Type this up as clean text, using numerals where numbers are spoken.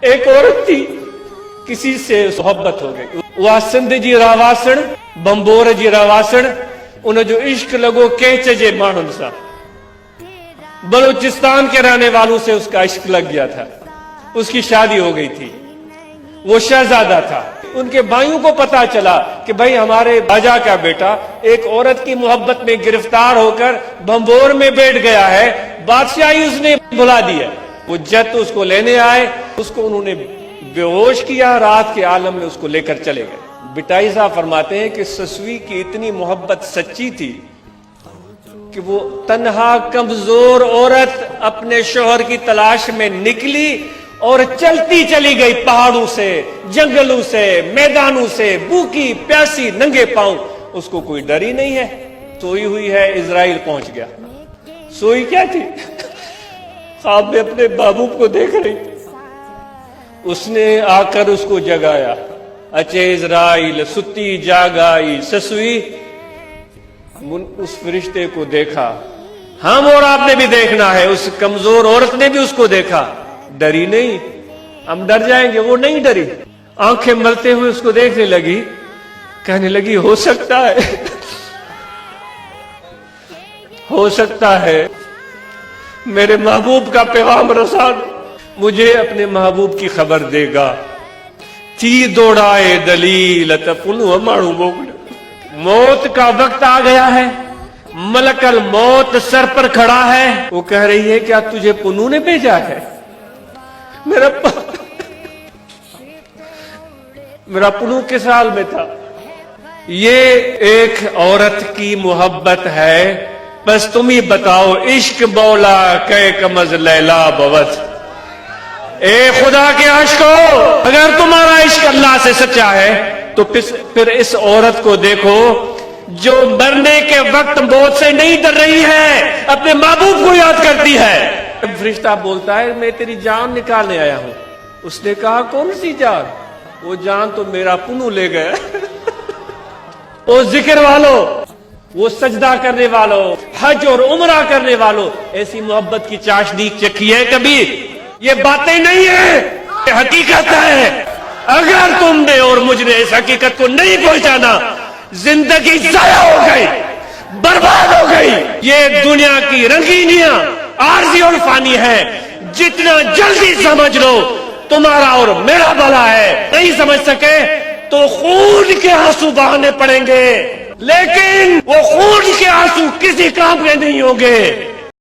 ایک عورت تھی، کسی سے محبت ہو گئی، وہ سندھ جی راواسن بمبور جی راواسن، انہیں جو عشق لگو کیچ جے مانن سا، بلوچستان کے رہنے والوں سے اس کا عشق لگ گیا تھا، اس کی شادی ہو گئی تھی، وہ شہزادہ تھا۔ ان کے بھائیوں کو پتا چلا کہ بھائی ہمارے باجا کا بیٹا ایک عورت کی محبت میں گرفتار ہو کر بمبور میں بیٹھ گیا ہے، بادشاہی اس نے بلا دی ہے۔ وہ جت اس کو لینے آئے، اس کو انہوں نے بے ہوش کیا، رات کے عالم میں اس کو لے کر چلے گئے۔ بٹائی صاحب فرماتے ہیں کہ سسوی کی اتنی محبت سچی تھی کہ وہ تنہا کمزور عورت اپنے شوہر کی تلاش میں نکلی اور چلتی چلی گئی، پہاڑوں سے، جنگلوں سے، میدانوں سے، بھوکی پیاسی ننگے پاؤں، اس کو کوئی ڈر ہی نہیں ہے۔ سوئی ہوئی ہے، اسرائیل پہنچ گیا۔ سوئی کیا تھی؟ خواب میں اپنے محبوب کو دیکھ رہی تھی، اس نے آ کر اس کو جگایا، اچے اسرائیل ستی جاگائی سسوی۔ اس فرشتے کو دیکھا، ہم اور آپ نے بھی دیکھنا ہے، اس کمزور عورت نے بھی اس کو دیکھا، ڈری نہیں، ہم ڈر جائیں گے، وہ نہیں ڈری، آنکھیں ملتے ہوئے اس کو دیکھنے لگی، کہنے لگی ہو سکتا ہے میرے محبوب کا پیغام رسا مجھے اپنے محبوب کی خبر دے گا۔ تھی دوڑائے دلیل تپنو مانو موکل، موت کا وقت آ گیا ہے، ملک الموت سر پر کھڑا ہے، وہ کہہ رہی ہے کیا تجھے پنو نے بھیجا ہے؟ میرا پنو کس حال میں تھا؟ یہ ایک عورت کی محبت ہے، بس تم ہی بتاؤ عشق مولا کہ کمز لیلا بوت۔ اے خدا کے عاشقو، اگر تمہارا عشق اللہ سے سچا ہے تو پھر اس عورت کو دیکھو جو مرنے کے وقت موت سے نہیں ڈر رہی ہے، اپنے محبوب کو یاد کرتی ہے۔ فرشتہ بولتا ہے میں تیری جان نکالنے آیا ہوں۔ اس نے کہا کون سی جان؟ وہ جان تو میرا پنو لے گیا۔ وہ ذکر والوں، وہ سجدہ کرنے والوں، حج اور عمرہ کرنے والوں، ایسی محبت کی چاشنی چکھی ہے کبھی؟ یہ باتیں نہیں ہیں، یہ حقیقت ہے۔ اگر تم نے اور مجھ نے اس حقیقت کو نہیں پہنچانا، زندگی ضائع ہو گئی، برباد ہو گئی۔ یہ دنیا کی رنگینیاں عارضی اور فانی ہے، جتنا جلدی سمجھ لو تمہارا اور میرا بھلا ہے۔ نہیں سمجھ سکے تو خون کے آنسو بہانے پڑیں گے، لیکن وہ خون کے آنسو کسی کام کے نہیں ہوں گے۔